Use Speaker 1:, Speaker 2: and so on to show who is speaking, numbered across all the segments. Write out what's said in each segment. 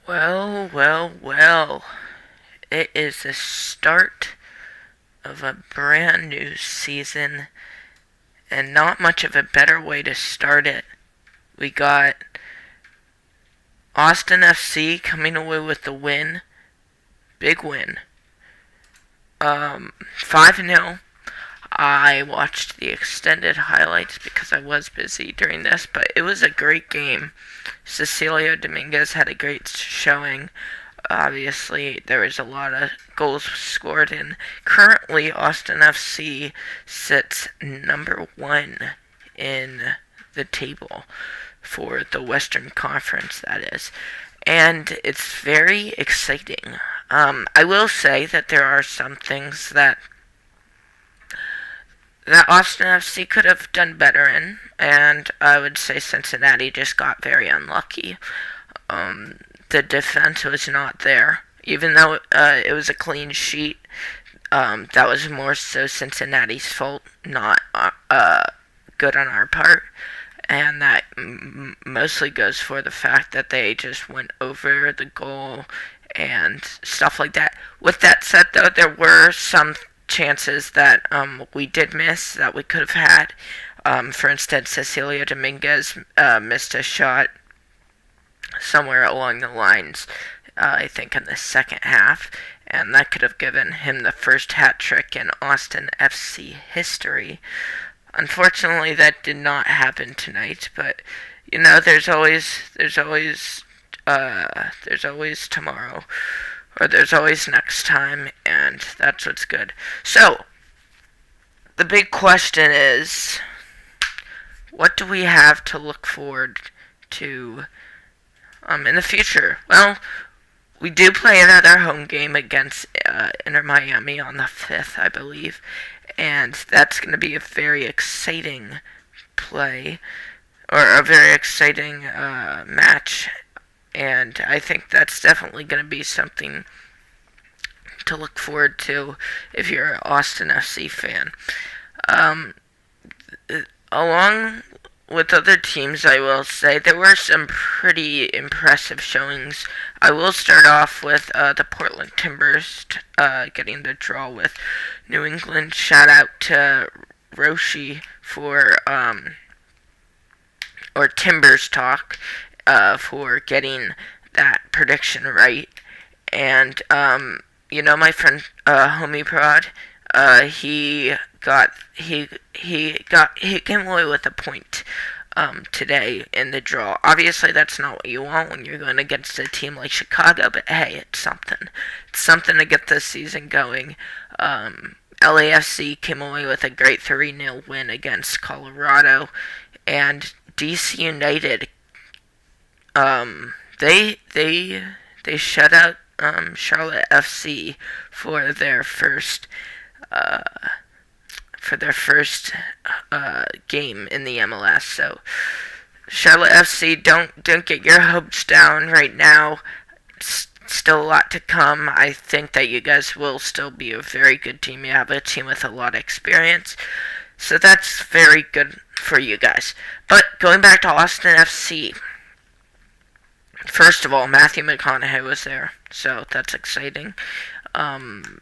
Speaker 1: Well, well, well. It is the start of a brand new season, and not much of a better way to start it. We got Austin FC coming away with the win. Big win. 5-0. I watched the extended highlights because I was busy during this, but it was a great game. Cecilio Dominguez had a great showing. Obviously, there was a lot of goals scored, and currently Austin FC sits number one in the table for the Western Conference, that is. And it's very exciting. I will say that there are some things that Austin FC could have done better in, and I would say Cincinnati just got very unlucky. The defense was not there, even though it was a clean sheet. That was more so Cincinnati's fault, not good on our part, and that mostly goes for the fact that they just went over the goal and stuff like that. With that said, though, there were some chances that we did miss that we could have had. For instance, Cecilio Dominguez missed a shot somewhere along the lines, I think in the second half, and that could have given him the first hat trick in Austin FC history. Unfortunately, that did not happen tonight, but you know, there's always tomorrow, or there's always next time, and that's what's good. So, the big question is, what do we have to look forward to in the future? Well, we do play another home game against Inter Miami on the 5th, I believe, and that's going to be a very exciting play, or a very exciting match, and I think that's definitely going to be something to look forward to if you're an Austin FC fan. Um, Along with other teams, I will say there were some pretty impressive showings. I will start off with the Portland Timbers getting the draw with New England. Shout out to Roshi for or Timbers Talk for getting that prediction right. And you know, my friend Homie Prod, he came away with a point today in the draw. Obviously, that's not what you want when you're going against a team like Chicago, but hey, it's something. It's something to get this season going. LAFC came away with a great 3-0 win against Colorado, and DC United, they shut out Charlotte FC for their first game in the MLS. So Charlotte FC, don't get your hopes down right now. It's still a lot to come. I think that you guys will still be a very good team. You have a team with a lot of experience, so that's very good for you guys. But going back to Austin FC, first of all, Matthew McConaughey was there, so that's exciting. And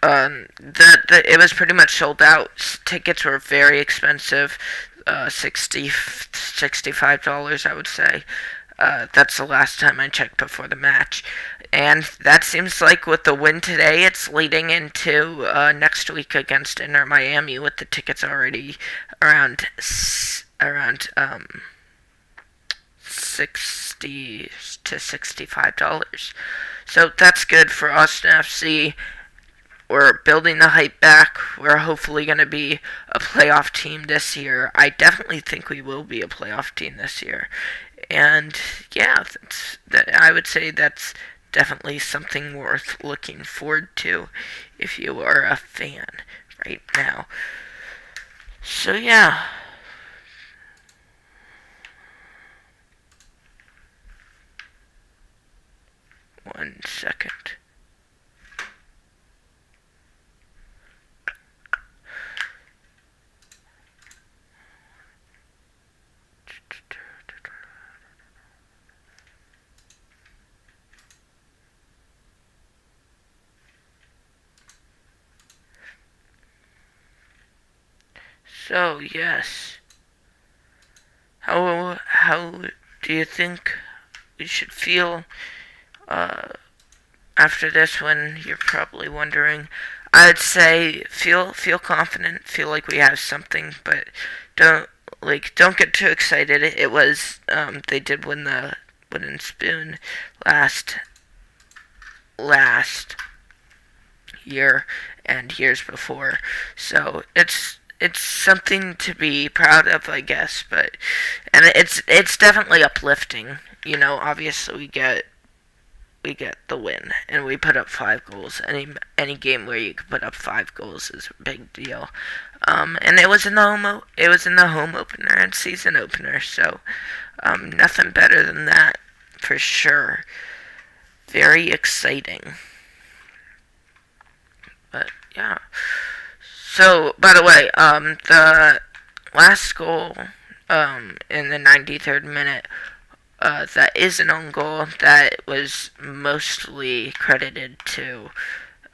Speaker 1: it was pretty much sold out. Tickets were very expensive, $65, I would say. That's the last time I checked before the match. And that seems like with the win today, it's leading into next week against Inter Miami, with the tickets already around 60 to $65. So that's good for Austin FC. We're building the hype back. We're hopefully going to be a playoff team this year. I definitely think we will be a playoff team this year. And yeah, I would say that's definitely something worth looking forward to if you are a fan right now. So yeah. One second. So, yes. How do you think we should feel uh, after this one? You're probably wondering. I'd say feel confident, feel like we have something, but don't get too excited. It was they did win the wooden spoon last year and years before, so it's something to be proud of, I guess. But and it's definitely uplifting. Obviously we get the win, and we put up 5 goals. Any game where you can put up 5 goals is a big deal. And it was in the home opener and season opener, so nothing better than that for sure. Very exciting. But yeah. So by the way, the last goal in the 93rd minute, that is an own goal that was mostly credited to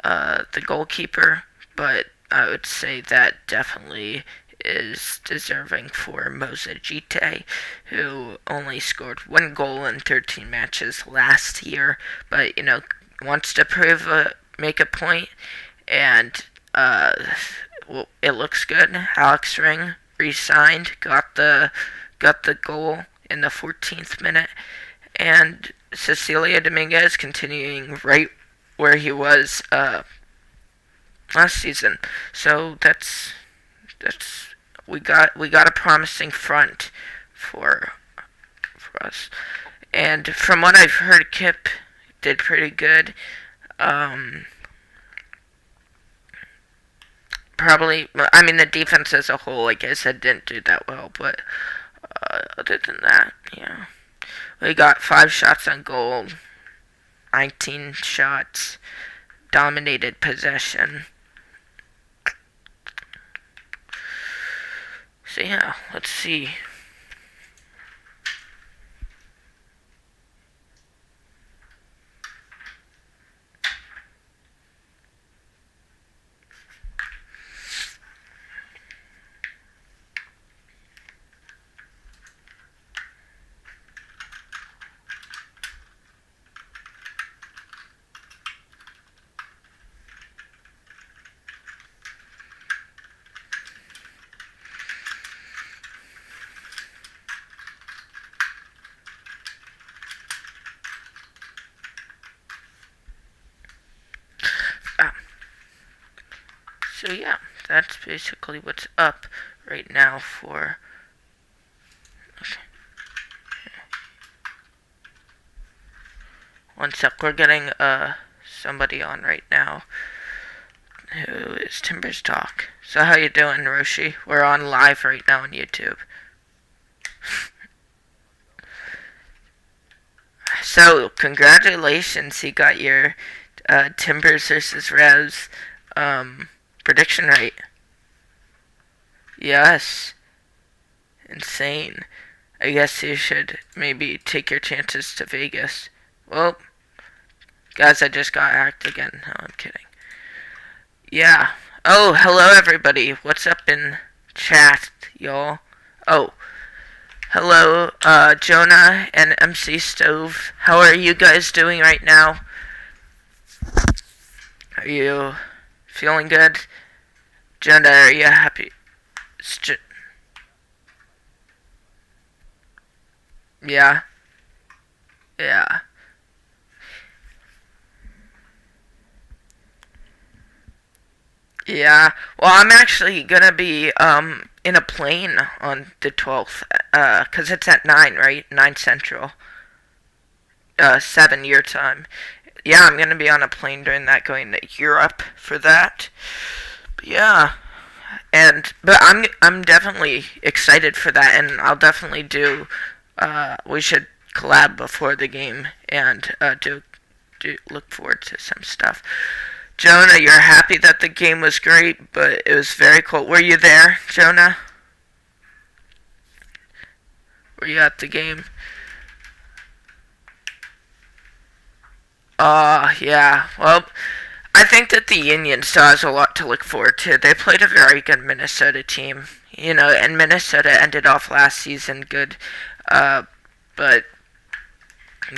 Speaker 1: the goalkeeper, but I would say that definitely is deserving for Mozajite, who only scored 1 goal in 13 matches last year, but wants to make a point, and it looks good. Alex Ring re-signed, got the goal in the 14th minute, and Cecilia Dominguez continuing right where he was last season. So that's we got a promising front for us. And from what I've heard, Kip did pretty good. Probably, I mean, the defense as a whole, like I said, didn't do that well, but other than that, yeah. We got 5 shots on goal, 19 shots, dominated possession. So yeah, let's see. So yeah, that's basically what's up right now for... Okay. One sec, we're getting somebody on right now who is Timbers Talk. So how you doing, Roshi? We're on live right now on YouTube. So, congratulations, you got your Timbers versus Revs prediction right. Yes. Insane. I guess you should maybe take your chances to Vegas. Well, guys, I just got hacked again. No, I'm kidding. Yeah. Oh, hello everybody. What's up in chat, y'all? Oh. Hello, Jonah and MC Stove. How are you guys doing right now? Are you feeling good? Jonah, are you happy? Yeah. Yeah. Yeah. Well, I'm actually gonna be in a plane on the 12th, 'cause it's at 9, right? 9 Central. 7 your time. Yeah, I'm gonna be on a plane during that, going to Europe for that. But yeah. But I'm definitely excited for that, and I'll definitely do we should collab before the game and do look forward to some stuff. Jonah, you're happy that the game was great, but it was very cold. Were you there, Jonah? Were you at the game? Yeah. Well, I think that the Union still has a lot to look forward to. They played a very good Minnesota team, and Minnesota ended off last season good, but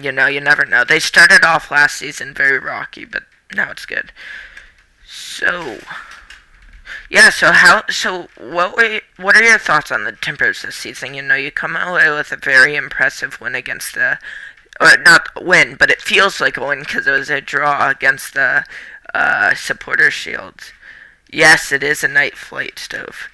Speaker 1: you never know. They started off last season very rocky, but now it's good. So, yeah. What are your thoughts on the Timbers this season? You come away with a very impressive win against the, or not win, but it feels like a win because it was a draw against the Supporters Shield. Yes, it is a night flight, Stove.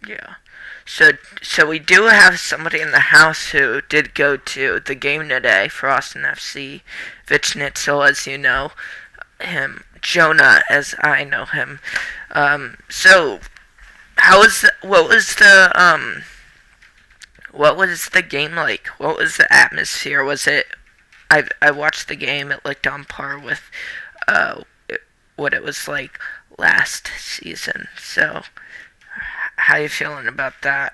Speaker 1: Yeah. So we do have somebody in the house who did go to the game today for Austin FC. Vichnitzel, as you know him. Jonah, as I know him. So what was the game like? What was the atmosphere? Was it? I watched the game. It looked on par with what it was like last season. So, how you feeling about that?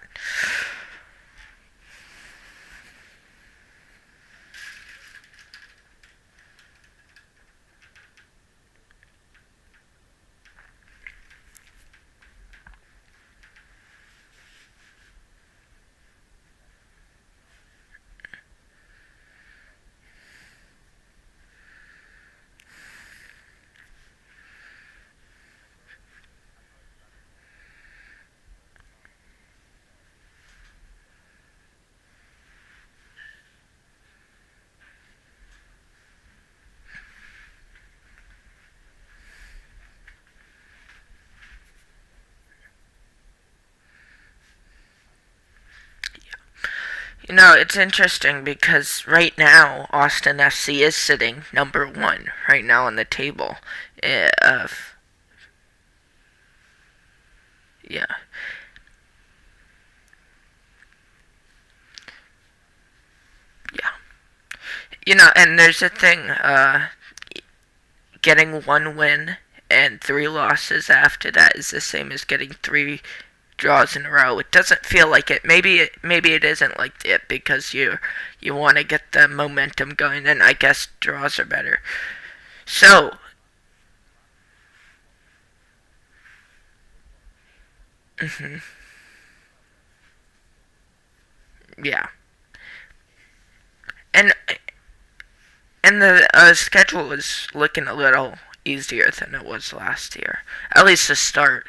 Speaker 1: It's interesting because right now Austin FC is sitting number one right now on the table. Of yeah, yeah. And there's a thing. Getting one win and three losses after that is the same as getting three draws in a row. It doesn't feel like it. Maybe it isn't like it because you want to get the momentum going, and I guess draws are better. So, hmm yeah, and and the schedule is looking a little easier than it was last year. At least to start,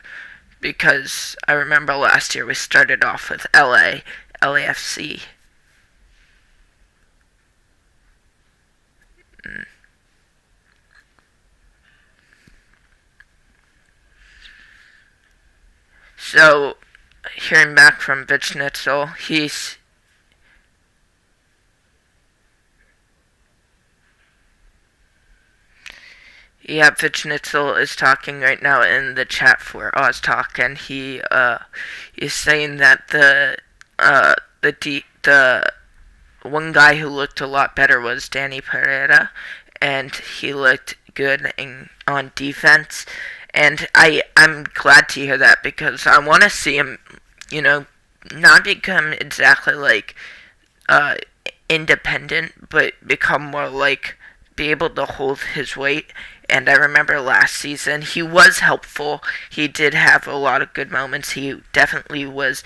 Speaker 1: because I remember last year we started off with LAFC. Mm. So, hearing back from Vichnitzel, Vichnitzel is talking right now in the chat for Austalk, and he is saying that the one guy who looked a lot better was Danny Pereira, and he looked good on defense. And I'm glad to hear that because I want to see him, not become exactly like uh, independent, but become more like be able to hold his weight. And I remember last season he was helpful. He did have a lot of good moments. He definitely was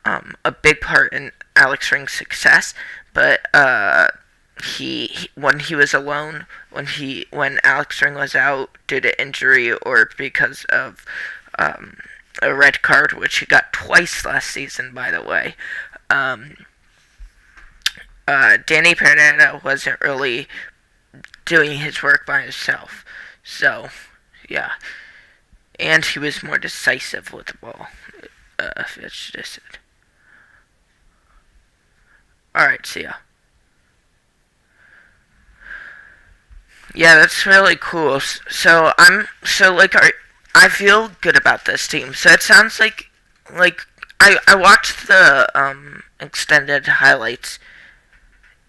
Speaker 1: a big part in Alex Ring's success. But when he was alone, when Alex Ring was out due to injury or because of a red card, which he got twice last season, by the way. Um, Danny Pereira wasn't really doing his work by himself. So, yeah. And he was more decisive with the ball. It's just it. Alright, see ya. Yeah, that's really cool. I feel good about this team. So it sounds like I watched the extended highlights,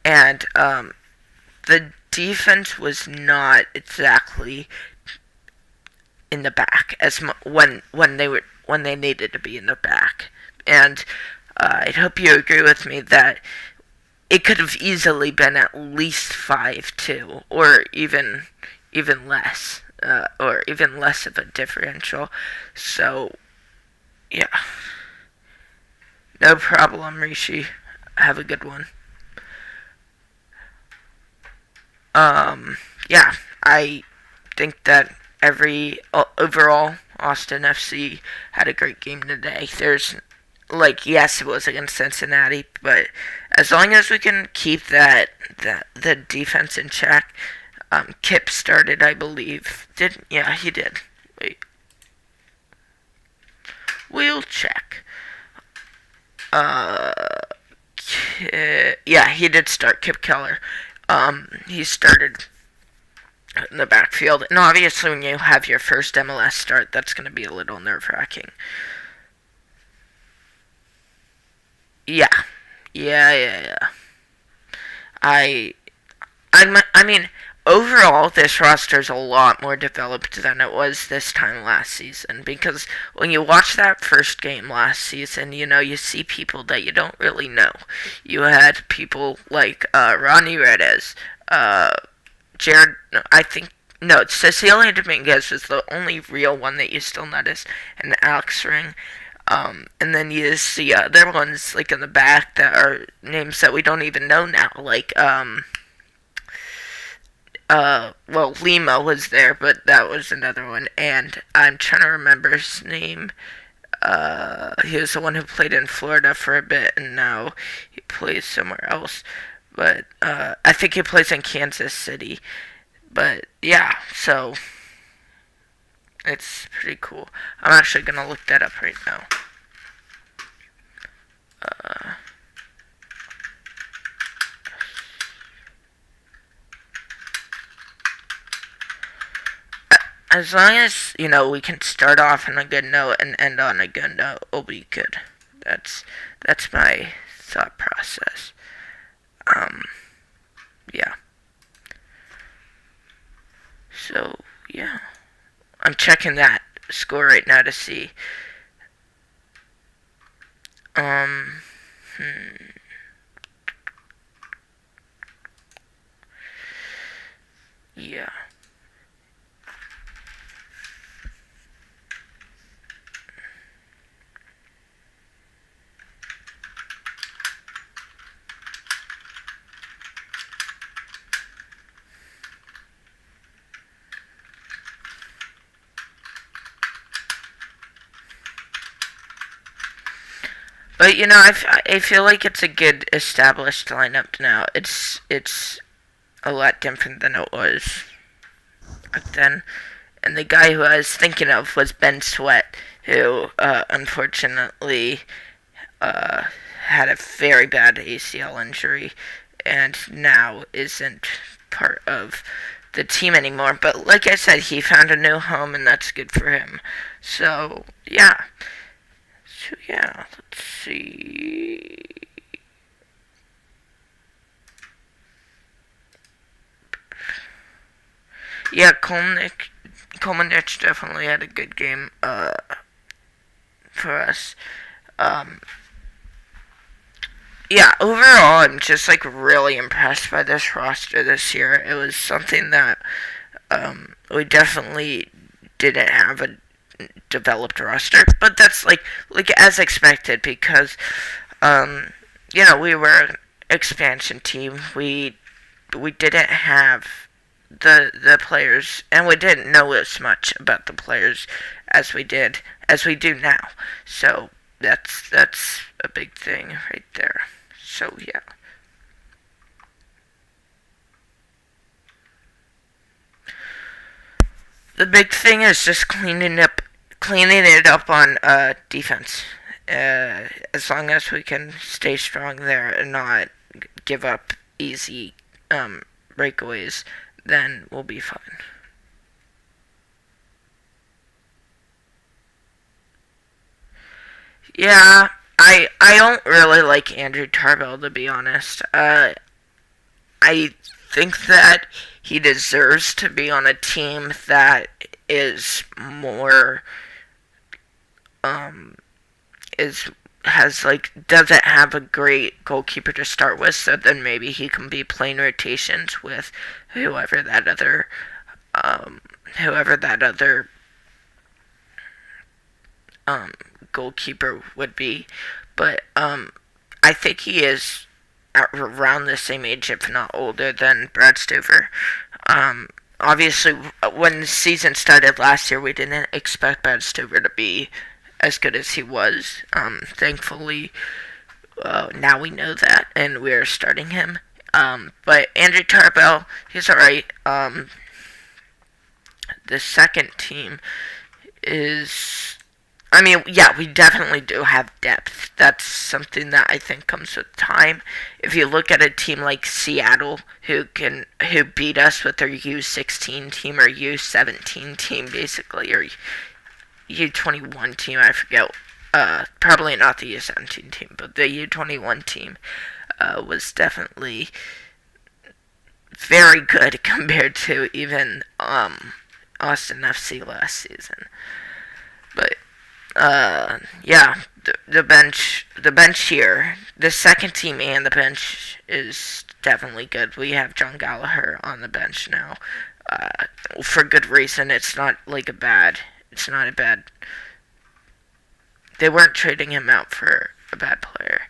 Speaker 1: and the defense was not exactly in the back when they needed to be in the back, and I hope you agree with me that it could have easily been at least 5-2, or even less, or even less of a differential. So yeah, no problem, Rishi. Have a good one. Yeah, I think that overall Austin FC had a great game today. There's yes, it was against Cincinnati, but as long as we can keep that the defense in check, Kip started, I believe. Yeah, he did. Wait, we'll check. Uh, yeah, he did start, Kip Keller. He started in the backfield, and obviously when you have your first MLS start, that's going to be a little nerve-wracking. Yeah, yeah. I, I mean, overall, this roster is a lot more developed than it was this time last season. Because when you watch that first game last season, you see people that you don't really know. You had people like Ronnie Redez, Jared. No, I think no, Cecilia Dominguez was the only real one that you still notice, and Alex Ring. And then you see other ones like in the back that are names that we don't even know now, like well, Lima was there, but that was another one, and I'm trying to remember his name. He was the one who played in Florida for a bit, and now he plays somewhere else. But I think he plays in Kansas City. But yeah, so it's pretty cool. I'm actually gonna look that up right now. Uh, as long as we can start off on a good note and end on a good note, we'll be good. That's my thought process. Um, yeah. So yeah, I'm checking that score right now to see. Um, hmm. Yeah. But I feel like it's a good established lineup now. It's a lot different than it was back then. And the guy who I was thinking of was Ben Sweat, who unfortunately uh, had a very bad ACL injury and now isn't part of the team anymore. But like I said, he found a new home, and that's good for him. So yeah. So yeah, let's see. Yeah, Kolmanich definitely had a good game for us. Um, yeah, overall, I'm just really impressed by this roster this year. It was something that we definitely didn't have a developed roster, but that's like as expected because we were an expansion team. We didn't have the players, and we didn't know as much about the players as we do now. So that's a big thing right there. So yeah. The big thing is just cleaning it up on defense. As long as we can stay strong there and not give up easy breakaways, then we'll be fine. Yeah, I don't really like Andrew Tarbell, to be honest. I think that he deserves to be on a team that is more um is has like doesn't have a great goalkeeper to start with, so then maybe he can be playing rotations with whoever that other um whoever that other um goalkeeper would be. But I think he is around the same age, if not older, than Brad Stover. Obviously, when the season started last year, we didn't expect Brad Stover to be as good as he was. Thankfully, now we know that, and we're starting him. But Andrew Tarbell, he's alright. The second team is, I mean, yeah, we definitely do have depth. That's something that I think comes with time. If you look at a team like Seattle, who beat us with their U16 team or U17 team, basically, or U21 team, I forget. Probably not the U17 team, but the U21 team was definitely very good compared to even Austin FC last season. But yeah, the bench here, the second team and the bench is definitely good. We have John Gallagher on the bench now, for good reason. It's not a bad. They weren't trading him out for a bad player,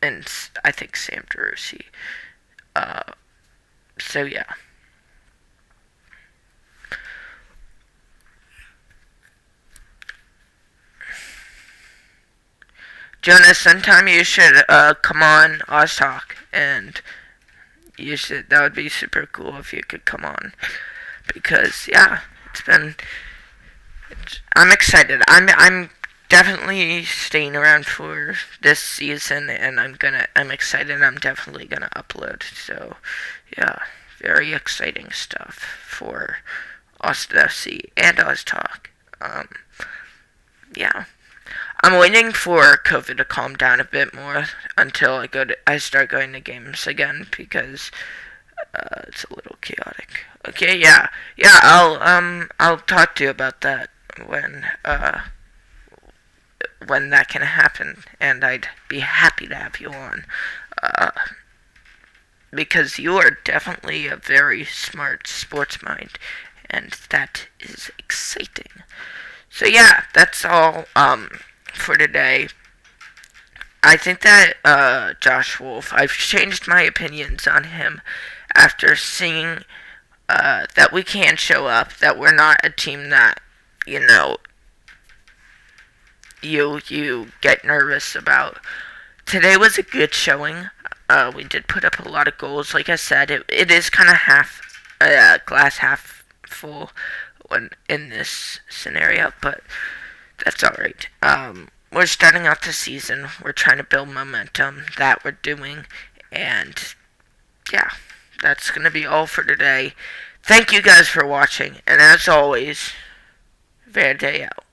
Speaker 1: and I think Sam DeRossi. So yeah. Jonas, sometime you should come on Austalk, and that would be super cool if you could come on, because yeah, I'm excited. I'm definitely staying around for this season, and I'm excited. I'm definitely gonna upload. So yeah, very exciting stuff for Austin FC and Austalk. Yeah. I'm waiting for COVID to calm down a bit more until I start going to games again, because it's a little chaotic. Okay, yeah, I'll talk to you about that when that can happen, and I'd be happy to have you on, because you are definitely a very smart sports mind, and that is exciting. So yeah, that's all for today. I think that Josh Wolf, I've changed my opinions on him after seeing that we can show up, that we're not a team that, you get nervous about. Today was a good showing. We did put up a lot of goals. Like I said, it is kind of glass half full when in this scenario, but that's alright. We're starting out the season. We're trying to build momentum. That we're doing. And yeah, that's going to be all for today. Thank you guys for watching. And as always, VERDE out.